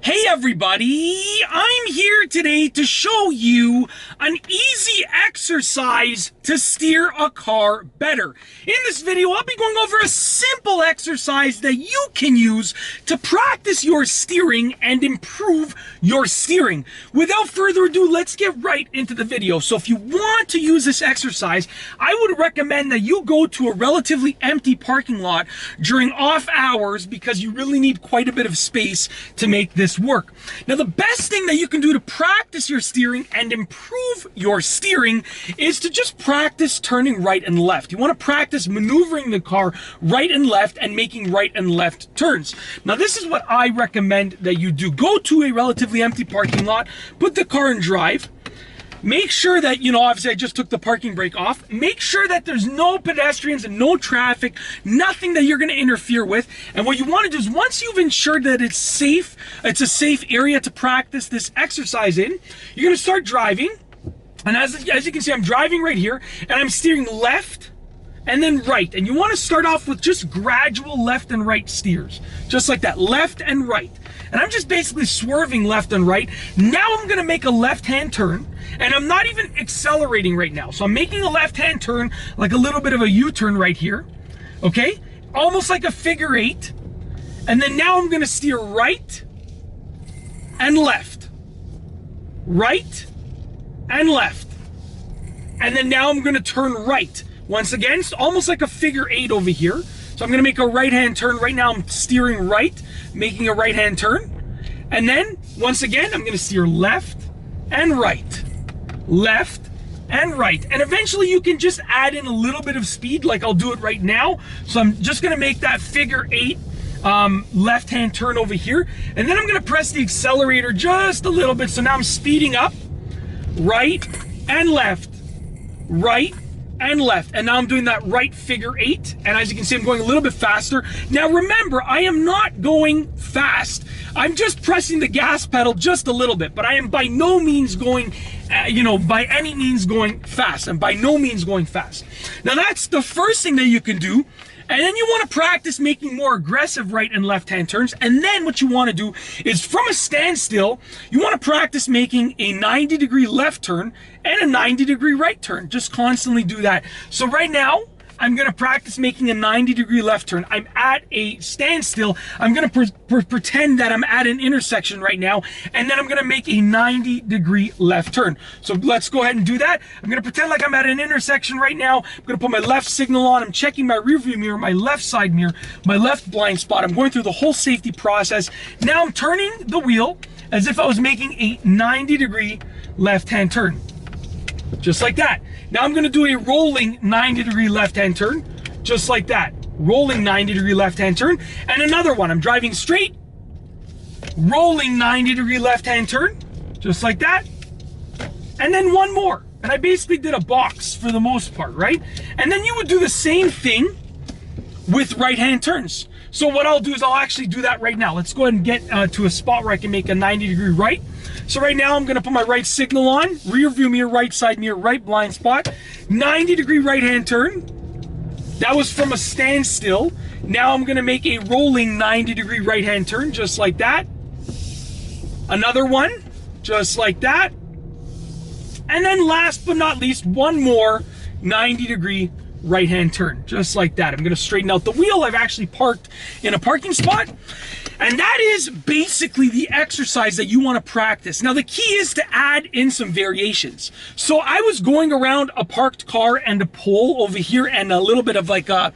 Hey everybody, I'm here today to show you an easy exercise to steer a car better. In this video, I'll be going over a simple exercise that you can use to practice your steering and improve your steering. Without further ado, let's get right into the video. So if you want to use this exercise, I would recommend that you go to a relatively empty parking lot during off hours because you really need quite a bit of space to make this work. Now, the best thing that you can do to practice your steering and improve your steering is to just practice turning right and left. You want to practice maneuvering the car right and left and making right and left turns. Now, this is what I recommend that you do. Go to a relatively empty parking lot, put the car in drive. Make sure that, obviously I just took the parking brake off. Make sure that there's no pedestrians and no traffic, nothing that you're going to interfere with. And what you want to do is once you've ensured that it's safe, it's a safe area to practice this exercise in, you're going to start driving. And as you can see, I'm driving right here and I'm steering left and then right. And you want to start off with just gradual left and right steers. Just like that, left and right. And I'm just basically swerving left and right. Now I'm going to make a left-hand turn, and I'm not even accelerating right now. So I'm making a left-hand turn, like a little bit of a U-turn right here, okay? Almost like a figure eight. And then now I'm going to steer right and left. Right and left. And then now I'm going to turn right. Once again, it's almost like a figure eight over here. So I'm going to make a right-hand turn. Right now I'm steering right, making a right-hand turn. And then, once again, I'm going to steer left and right. Left and right. And eventually you can just add in a little bit of speed, like I'll do it right now. So I'm just going to make that figure eight left-hand turn over here. And then I'm going to press the accelerator just a little bit. So now I'm speeding up. Right and left. Right and left. And now I'm doing that right figure eight. And as you can see, I'm going a little bit faster. Now remember, I am not going fast. I'm just pressing the gas pedal just a little bit, but I am by no means going, by any means going fast. I'm by no means going fast. Now that's the first thing that you can do. And then you want to practice making more aggressive right and left-hand turns. And then what you want to do is from a standstill, you want to practice making a 90-degree left turn and a 90-degree right turn. Just constantly do that. So right now, I'm going to practice making a 90-degree left turn. I'm at a standstill. I'm going to pretend that I'm at an intersection right now, and then I'm going to make a 90-degree left turn. So let's go ahead and do that. I'm going to pretend like I'm at an intersection right now. I'm going to put my left signal on. I'm checking my rearview mirror, my left side mirror, my left blind spot. I'm going through the whole safety process. Now I'm turning the wheel as if I was making a 90-degree left-hand turn. Just like that. Now I'm going to do a rolling 90-degree left-hand turn, just like that. Rolling 90-degree left-hand turn. And another one. I'm driving straight, rolling 90-degree left-hand turn, just like that. And then one more. And I basically did a box for the most part, right? And then you would do the same thing with right-hand turns. So what I'll do is I'll actually do that right now. Let's go ahead and get to a spot where I can make a 90-degree right. So right now I'm going to put my right signal on, rear view mirror, right side mirror, right blind spot, 90-degree right-hand turn. That was from a standstill. Now I'm going to make a rolling 90-degree right-hand turn, just like that. Another one, just like that. And then last but not least, one more 90-degree right-hand turn, just like that. I'm going to straighten out the wheel. I've actually parked in a parking spot. And that is basically the exercise that you want to practice. Now, the key is to add in some variations. So I was going around a parked car and a pole over here and a little bit of like a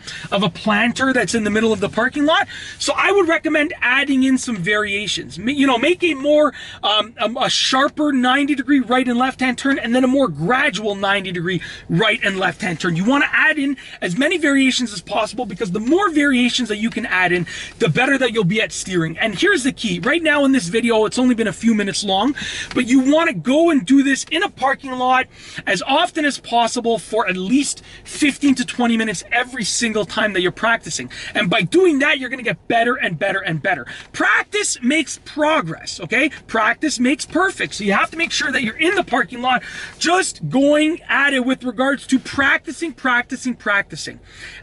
planter that's in the middle of the parking lot. So I would recommend adding in some variations. Make a more, a sharper 90-degree right and left-hand turn, and then a more gradual 90-degree right and left-hand turn. You want to add in as many variations as possible because the more variations that you can add in, the better that you'll be at steering. And here's the key. Right now in this video, it's only been a few minutes long, but you want to go and do this in a parking lot as often as possible for at least 15 to 20 minutes every single time that you're practicing. And by doing that, you're going to get better and better and better. Practice makes progress, okay? Practice makes perfect. So you have to make sure that you're in the parking lot just going at it with regards to practicing.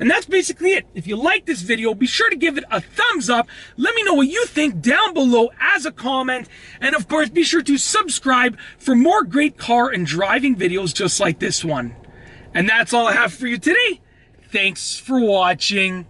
And that's basically it. If you like this video, be sure to give it a thumbs up. Let me know what you think down below as a comment. And of course, be sure to subscribe for more great car and driving videos just like this one. And that's all I have for you today. Thanks for watching.